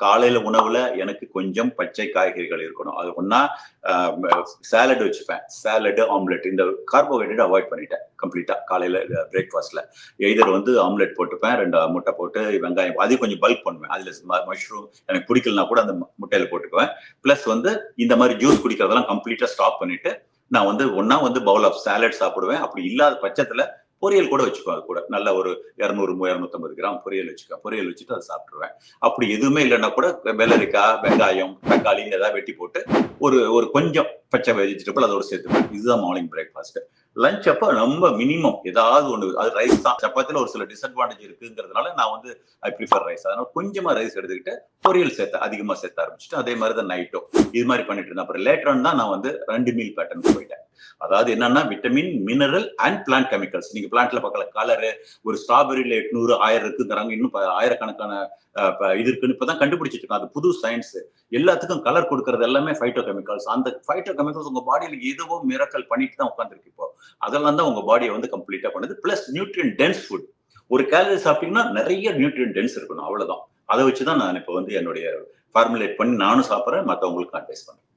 காலையில உணவுல எனக்கு கொஞ்சம் பச்சை காய்கறிகள் இருக்கணும். அது ஒண்ணா சாலட் வச்சுப்பேன். சாலடு, ஆம்லெட் இந்த கார்போஹைட்ரேட் அவாய்ட் பண்ணிட்டேன் கம்ப்ளீட்டா காலையில பிரேக்ஃபாஸ்ட்ல. எய்தர் வந்து ஆம்லெட் போட்டுப்பேன், 2 முட்டை போட்டு வெங்காயம் அதையும் கொஞ்சம் பல்க் பண்ணுவேன். அதுல மஷ்ரூம் எனக்கு பிடிக்கலனா கூட அந்த முட்டையில போட்டுக்குவேன். பிளஸ் வந்து இந்த மாதிரி ஜூஸ் குடிக்கிறதெல்லாம் கம்ப்ளீட்டா ஸ்டாப் பண்ணிட்டு நான் வந்து ஒன்னா வந்து பவுல் ஆஃப் சாலட் சாப்பிடுவேன். அப்படி இல்லாத பட்சத்துல பொரியல் கூட வச்சுக்குவேன். அது கூட நல்ல ஒரு 200 250 கிராம் பொரியல் வச்சுக்குவேன். பொரியல் வச்சுட்டு அதை சாப்பிட்டுருவேன். அப்படி எதுவுமே இல்லைன்னா கூட வெள்ளரிக்காய், வெங்காயம், தக்காளி ஏதாவது வெட்டி போட்டு ஒரு ஒரு கொஞ்சம் பச்சை வெஜிடபிள் அதோட சேர்த்துப்பேன். இதுதான் மார்னிங் பிரேக்ஃபாஸ்ட். லஞ்ச் அப்ப ரொம்ப மினிமம் ஏதாவது ஒண்ணு, அது ரைஸ் தான். சப்பாத்தில ஒரு சில டிஸ்அட்வான்டேஜ் இருக்குங்கிறதுனால நான் வந்து ஐ ப்ரிஃபர் ரைஸ். அதனால கொஞ்சமா ரைஸ் எடுத்துக்கிட்டு பொரியல் அதிகமா சேர்த்த ஆரம்பிச்சுட்டு அதே மாதிரி தான் நைட்டும் இது மாதிரி பண்ணிட்டு இருந்தேன். அப்புறம் லேட்டர் தான் நான் வந்து 2 மீல் பேட்டர்ன் போயிட்டேன். அதாவது என்னன்னா vitamin, mineral and plant chemicals. நீங்க பிளான்ட்ல பார்க்கல கலரு, ஒரு ஸ்ட்ராபெரியில 800, 1000 இருக்குங்கிறாங்க. இன்னும் ஆயிரக்கணக்கான இது இருக்குன்னு இப்பதான் கண்டுபிடிச்சிட்டு இருக்காங்க. அது புது சயின்ஸ். எல்லாத்துக்கும் கலர் கொடுக்கறது எல்லாமே ஃபைட்டோ கெமிக்கல்ஸ். அந்த ஃபைட்டோ கெமிக்கல்ஸ் உங்க பாடியில ஏதோ மிராக்கல் பண்ணிட்டு தான் உட்கார்ந்துருக்கு இப்போ. அதெல்லாம் தான் உங்க பாடியை வந்து கம்ப்ளீட்டா பண்ணுது. Plus nutrient dense food. ஒரு கேலரி சாப்பிட்டீங்கன்னா நிறைய நியூட்ரியன் டென்ஸ் இருக்கணும், அவ்வளவுதான். அதை வச்சுதான் நான் இப்போ வந்து என்னுடைய ஃபார்முலேட் பண்ணி நானும் சாப்பிட்றேன், மற்றவங்களுக்கும் அட்வைஸ் பண்றேன்.